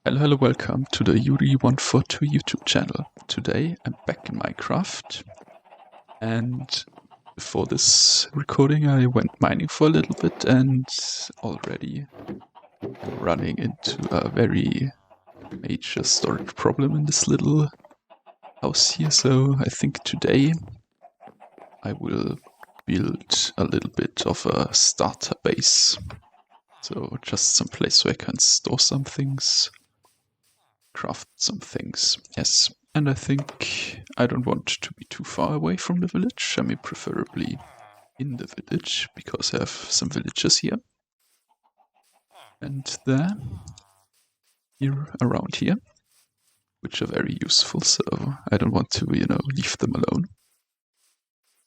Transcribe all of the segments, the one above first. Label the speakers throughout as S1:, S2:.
S1: Hello, welcome to the Yuri142 YouTube channel. Today I'm back in Minecraft, and for this recording I went mining for a little bit and already I'm running into a very major storage problem in this little house here, so I think today I will build a little bit of a starter base. So just some place where I can store some things, craft some things, yes. And I think I don't want to be too far away from the village. I mean, preferably in the village, because I have some villagers here. And there, here, around here, which are very useful, so I don't want to, leave them alone.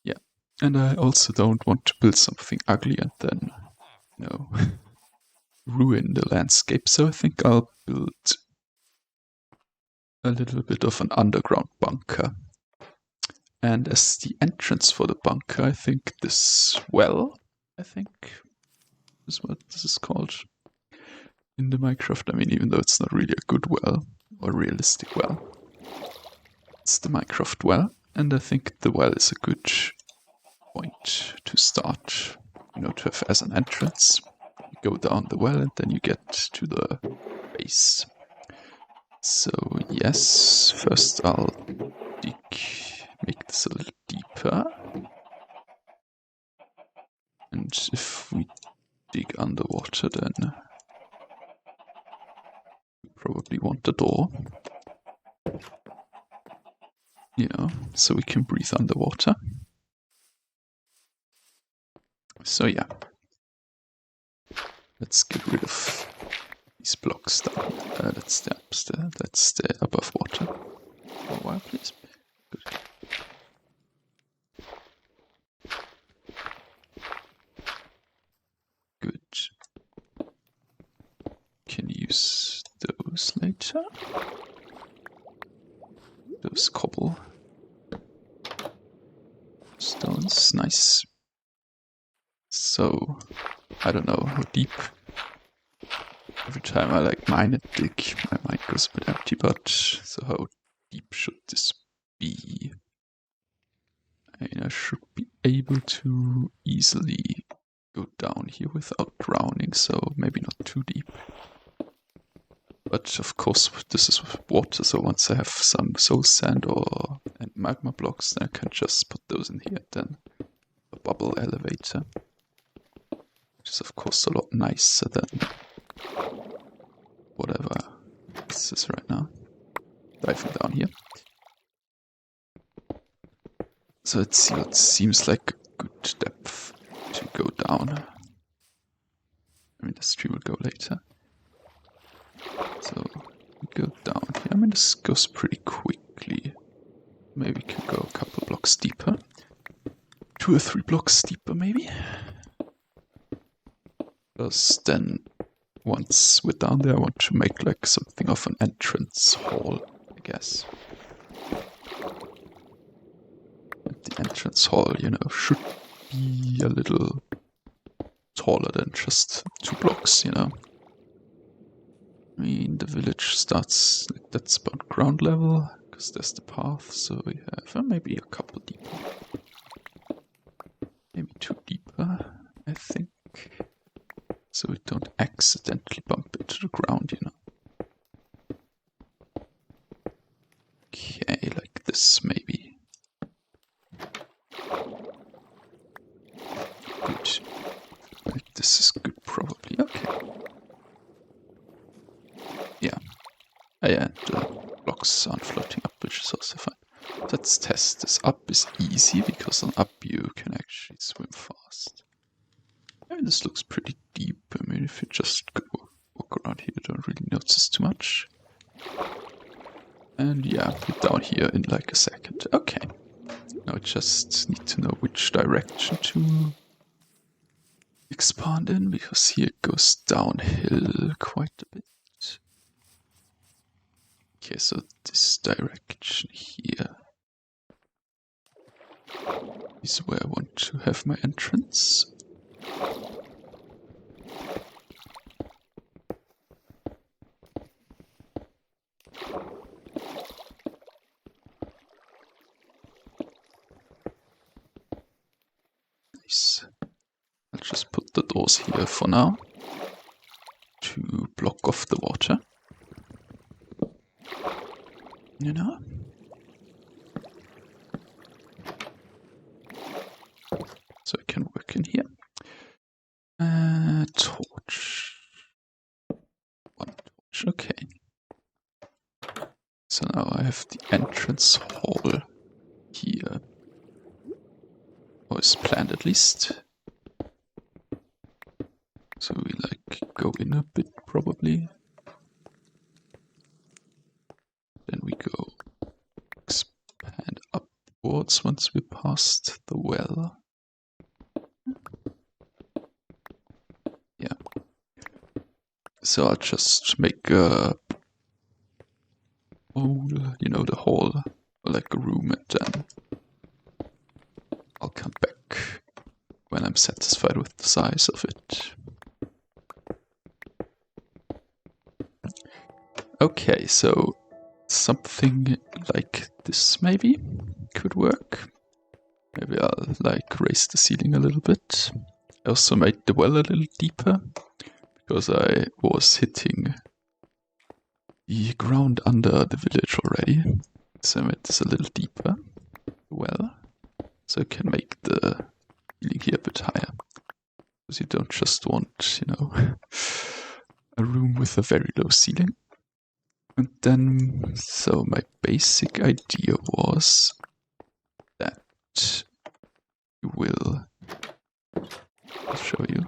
S1: Yeah, and I also don't want to build something ugly and then, ruin the landscape, so I think I'll build a little bit of an underground bunker. And as the entrance for the bunker, I think this well, is what this is called in the Minecraft. I mean, even though it's not really a good well or realistic well, it's the Minecraft well, and I think the well is a good point to start, to have as an entrance. You go down the well and then you get to the base. So yes, first I'll make this a little deeper. And if we dig underwater, then we probably want a door. So we can breathe underwater. So yeah. Let's get rid of these blocks down. Let's stay above water for a while, please. Good. Good. Can use those later. Those cobble stones, nice. So, I don't know how deep. Every time I mine and dig, my mind goes a bit empty, but so how deep should this be? I should be able to easily go down here without drowning, so maybe not too deep. But of course, this is water, so once I have some soul sand and magma blocks, then I can just put those in here, then a bubble elevator. Which is of course a lot nicer than whatever this is right now. Diving down here. So let's see what seems like a good depth to go down. I mean, the stream will go later. So we go down here. I mean, this goes pretty quickly. Maybe we can go a couple blocks deeper. 2 or 3 blocks deeper, maybe. Because then, once we're down there, I want to make something of an entrance hall, I guess. And the entrance hall, should be a little taller than just 2 blocks, I mean, the village starts, that's about ground level, because there's the path, so we have maybe a couple deeper. Maybe 2 deeper, I think. So we don't accidentally bump into the ground, Okay, like this maybe. Good. Like this is good probably. Okay. Yeah. And the blocks aren't floating up, which is also fine. Let's test this. Up is easy, because on up you can actually swim fast. I mean, this looks pretty deep. I mean, if you just go walk around here, you don't really notice too much. And yeah, put down here in like a second. Okay. Now I just need to know which direction to expand in, because here it goes downhill quite a bit. Okay, so this direction here is where I want to have my entrance. base. I'll just put the doors here for now to block off the water. You know? So I can work in here. Torch. One torch, okay. So now I have the entrance hall here. Or is planned at least. So we like go in a bit probably. Then we go expand upwards once we passed the well. Yeah. So I'll just make a hole, you know, the hall, like a room, and then I'll come back when I'm satisfied with the size of it. Okay, so something like this maybe could work. Maybe I'll like raise the ceiling a little bit. I also made the well a little deeper because I was hitting the ground under the village already. So I made this a little deeper, well, so I can make the ceiling here a bit higher. Because you don't just want, you know, a room with a very low ceiling. And then, so my basic idea was that you will, I'll show you,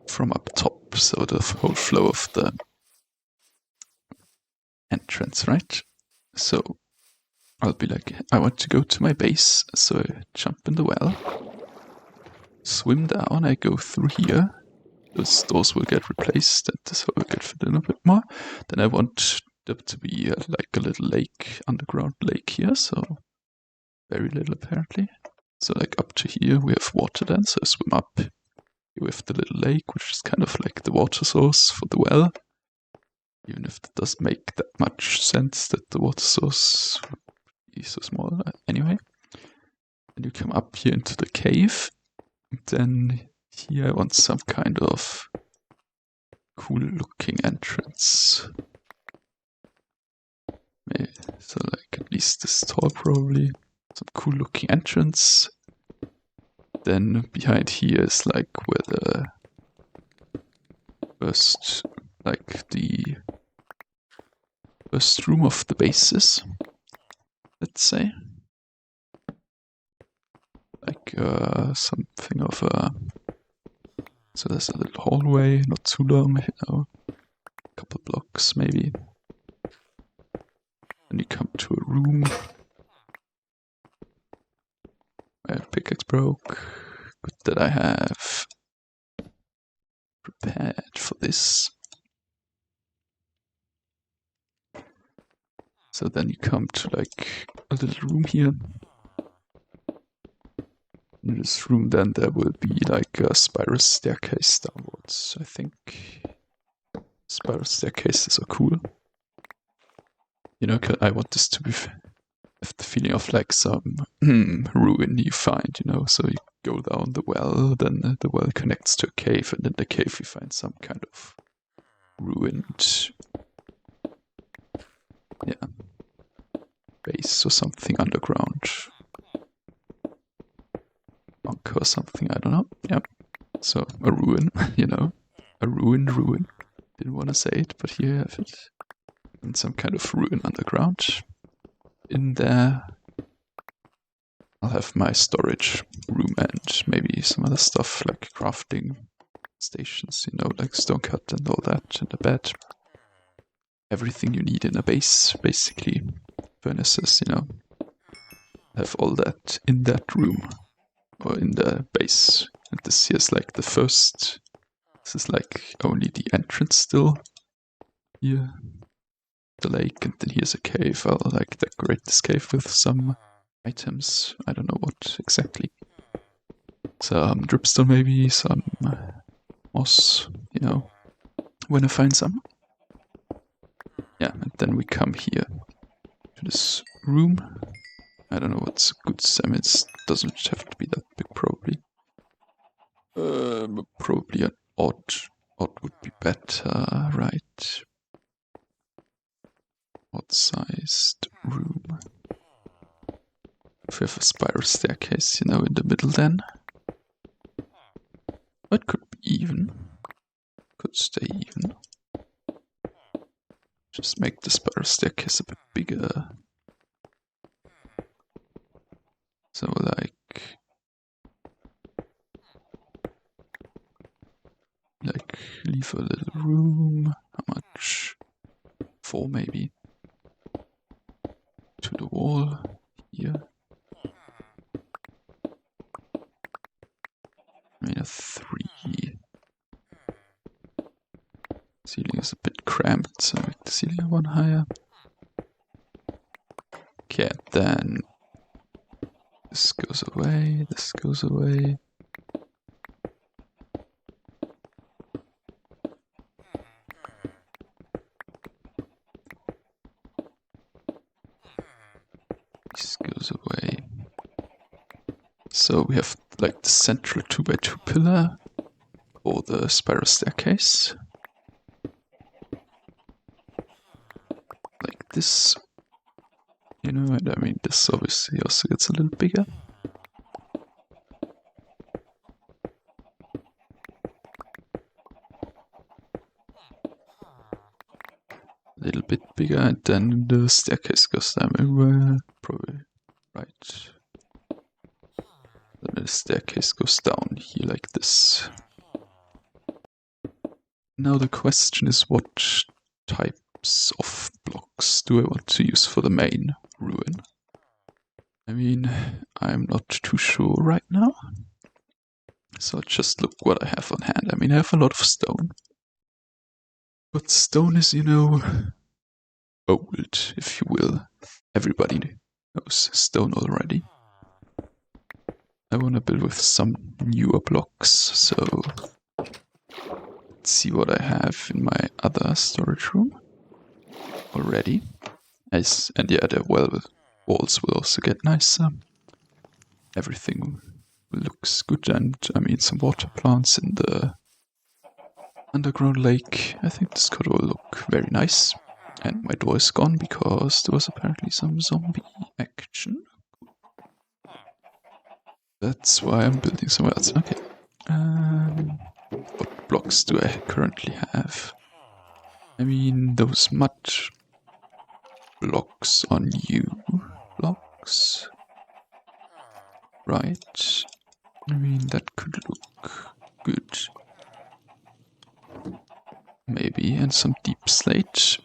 S1: from up top, so the whole flow of the entrance, right? So I'll be like, I want to go to my base, so I jump in the well, swim down, I go through here, those doors will get replaced, and this will get filled in a bit more. Then I want there to be like a little lake, underground lake here, so very little apparently. So like up to here we have water then, so I swim up. Here we have the little lake, which is kind of like the water source for the well. Even if it doesn't make that much sense that the water source would be so small anyway. And you come up here into the cave, and then here I want some kind of cool looking entrance. Maybe, so like at least this tall probably. Some cool looking entrance. Then behind here is like where the first, like the first room of the base is, let's say. Like something of a, so there's a little hallway, not too long, you know, a couple blocks maybe. And you come to a room. My pickaxe broke. Good that I have prepared for this. So then you come to like a little room here. In this room then there will be like a spiral staircase downwards, I think. Spiral staircases are cool. You know, I want this to be, have the feeling of like some ruin you find, you know, so you go down the well, then the well connects to a cave, and in the cave you find some kind of ruined, yeah, base or something underground. Bunker or something, I don't know, yeah. So, a ruin, you know, a ruined ruin. Didn't want to say it, but here you have it. And some kind of ruin underground. In there, I'll have my storage room and maybe some other stuff like crafting stations, you know, like stone cut and all that, and a bed. Everything you need in a base, basically. Furnaces, you know. Have all that in that room, or in the base. And this here is like the first, this is like only the entrance still. Here, the lake, and then here's a cave. I'll like decorate this cave with some items. I don't know what exactly. Some dripstone maybe, some moss, you know, when I find some. Yeah, and then we come here to this room. I don't know what's a good size. It doesn't have to be that big probably. Probably an odd. Odd would be better, right? Odd-sized room. If we have a spiral staircase, you know, in the middle then. It could be even. Could stay even. Just make the spiral staircase a bit bigger. So like leave a little room. How much? 4 maybe. To the wall here. I mean a 3. Ceiling is a bit cramped, so make the ceiling one higher. Okay, then this goes away, this goes away. This goes away. So we have like the central 2x2 pillar or the spiral staircase. Like this. You know, and I mean this obviously also gets a little bigger. A little bit bigger, and then the staircase goes down everywhere. Probably right. Then the staircase goes down here like this. Now the question is, what types of blocks do I want to use for the main ruin? I mean, I'm not too sure right now. So I'll just look what I have on hand. I mean, I have a lot of stone. But stone is, you know, old, if you will. Everybody knows stone already. I want to build with some newer blocks, so let's see what I have in my other storage room already. And yeah, the walls will also get nicer. Everything looks good, and I mean some water plants in the underground lake. I think this could all look very nice. And my door is gone because there was apparently some zombie action. That's why I'm building somewhere else. Okay. What blocks do I currently have? I mean, those mud blocks are new blocks. Right. I mean, that could look good. Maybe, and some deep slate.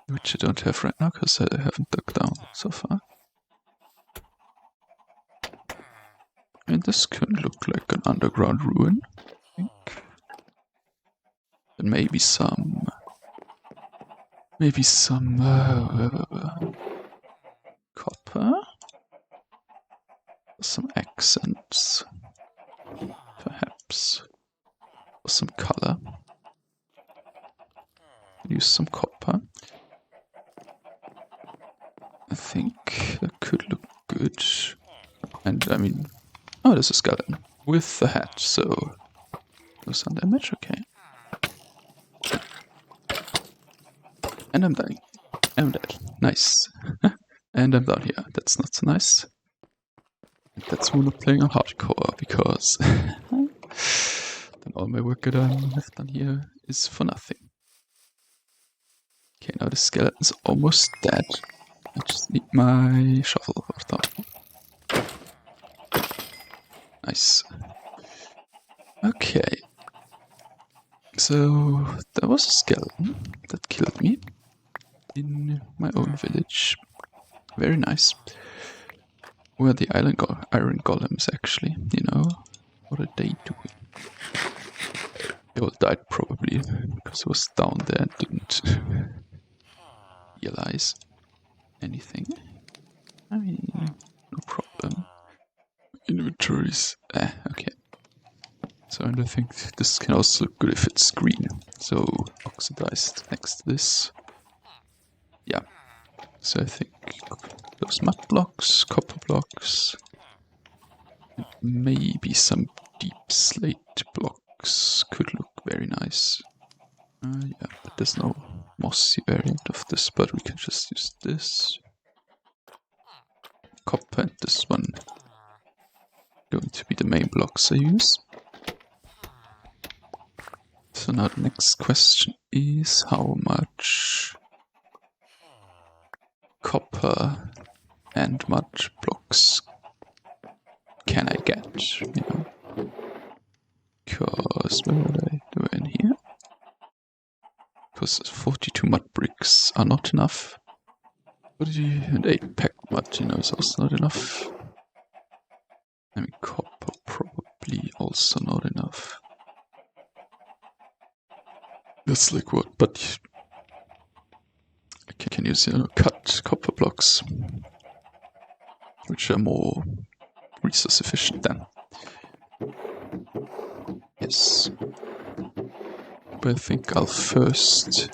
S1: Which I don't have right now because I haven't dug down so far. And this can look like an underground ruin, I think. And maybe some copper, some accents, perhaps, or some color. Use some copper. I think that could look good. And I mean, oh, there's a skeleton with the hat, so no sun damage, okay. And I'm dying. I'm dead. Nice. And I'm down here. That's not so nice. And that's why I'm not playing on hardcore, because then all my work that I have done here is for nothing. Okay, now the skeleton's almost dead. I just need my shovel or something. Nice. Okay. So, there was a skeleton that killed me in my own village. Very nice. Where the iron golems actually, you know? What are they doing? They all died probably because I was down there and didn't realize anything. I mean, no problem. Inventories. Okay. So I think this can also look good if it's green. So oxidized next to this. Yeah. So I think those mud blocks, copper blocks, and maybe some deep slate blocks could look very nice. Yeah, but there's no mossy variant of this, but we can just use this. Copper and this one going to be the main blocks I use. So now the next question is how much copper and mud blocks can I get, you know? Because where were they? They were in here. Because 42 mud bricks are not enough. And 8 packed mud, you know, is also not enough. I mean, copper probably also not enough. That's like what? But I can use, you know, cut copper blocks, which are more resource efficient then. Yes. But I think I'll first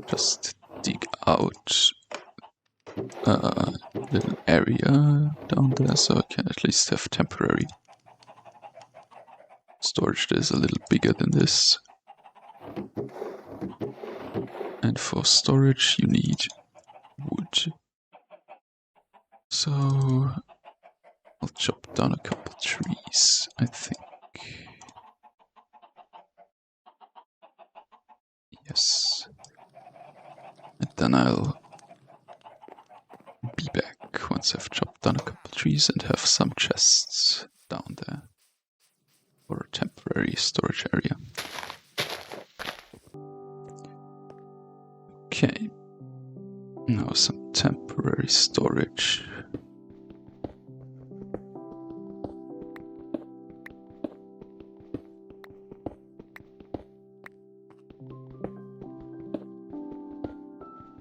S1: just dig out a little area down there so I can at least have temporary storage that is a little bigger than this. And for storage you need wood. So I'll chop down a couple trees, I think. Yes. And then I'll be back once I've chopped down a couple trees and have some chests down there for a temporary storage area. Okay. Now some temporary storage.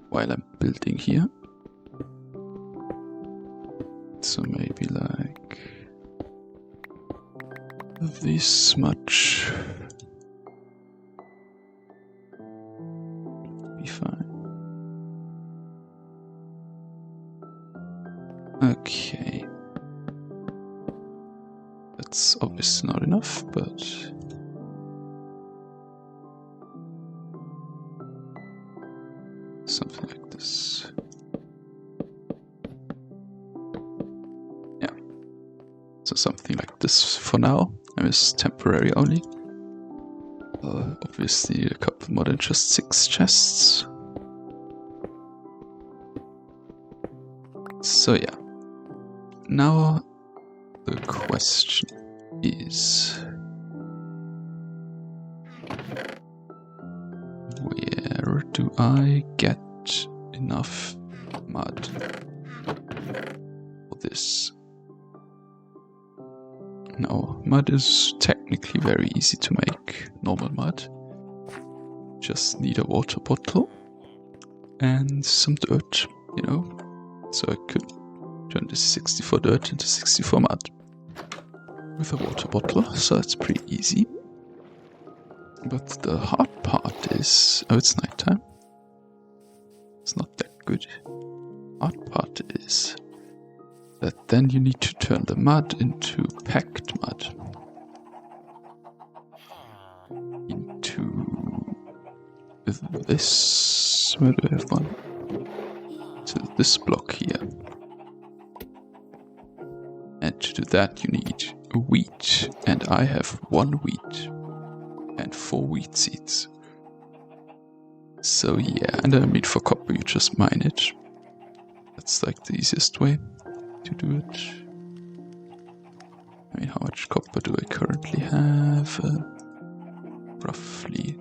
S1: While I'm building here. So maybe like this much. Be fine. Okay. That's obviously not enough, but something like this. Yeah. So something like this for now. I mean, it's temporary only. Obviously a couple more than just 6 chests. So yeah. Now the question is, where do I get enough mud for this? Now, mud is technically very easy to make, normal mud. Just need a water bottle and some dirt, you know, so I could turn this 64 dirt into 64 mud with a water bottle, so that's pretty easy. But the hard part is, oh, it's nighttime. It's not that good. Hard part is that then you need to turn the mud into packed mud. Into this, where do I have one? To this block here. And to do that you need wheat, and I have 1 wheat and 4 wheat seeds. So yeah, and I mean for copper you just mine it. That's like the easiest way to do it. I mean, how much copper do I currently have? Roughly.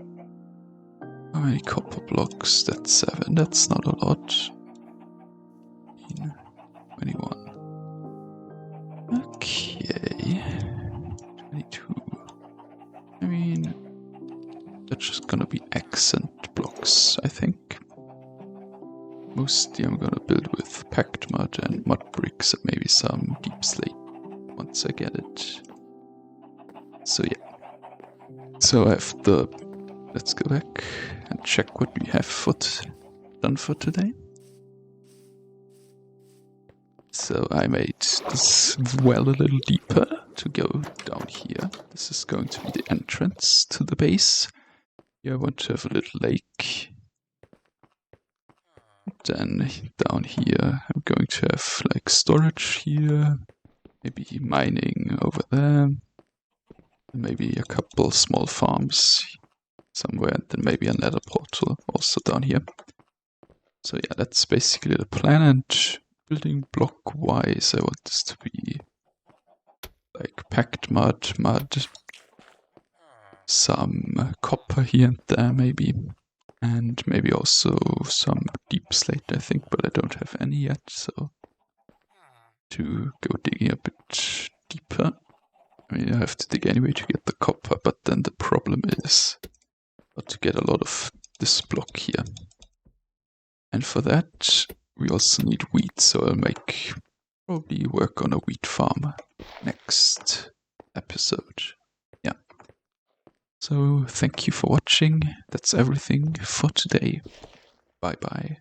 S1: How many copper blocks? That's 7, that's not a lot. 21. Okay. 22. I mean, that's just gonna be accent blocks, I think. Mostly I'm gonna build with packed mud and mud bricks and maybe some deep slate once I get it. So yeah. So I have the... Let's go back and check what we have done for today. So I made this well a little deeper to go down here. This is going to be the entrance to the base. Here I want to have a little lake. Then down here I'm going to have like storage here, maybe mining over there, maybe a couple small farms somewhere, and then maybe a nether portal also down here. So yeah, that's basically the plan, and building block wise I want this to be like packed mud, some copper here and there maybe, and maybe also some deep slate I think, but I don't have any yet, so to go digging a bit deeper. I mean, I have to dig anyway to get the copper, but then the problem is to get a lot of this block here. And for that, we also need wheat, so I'll probably work on a wheat farm next episode. Yeah. So thank you for watching. That's everything for today. Bye bye.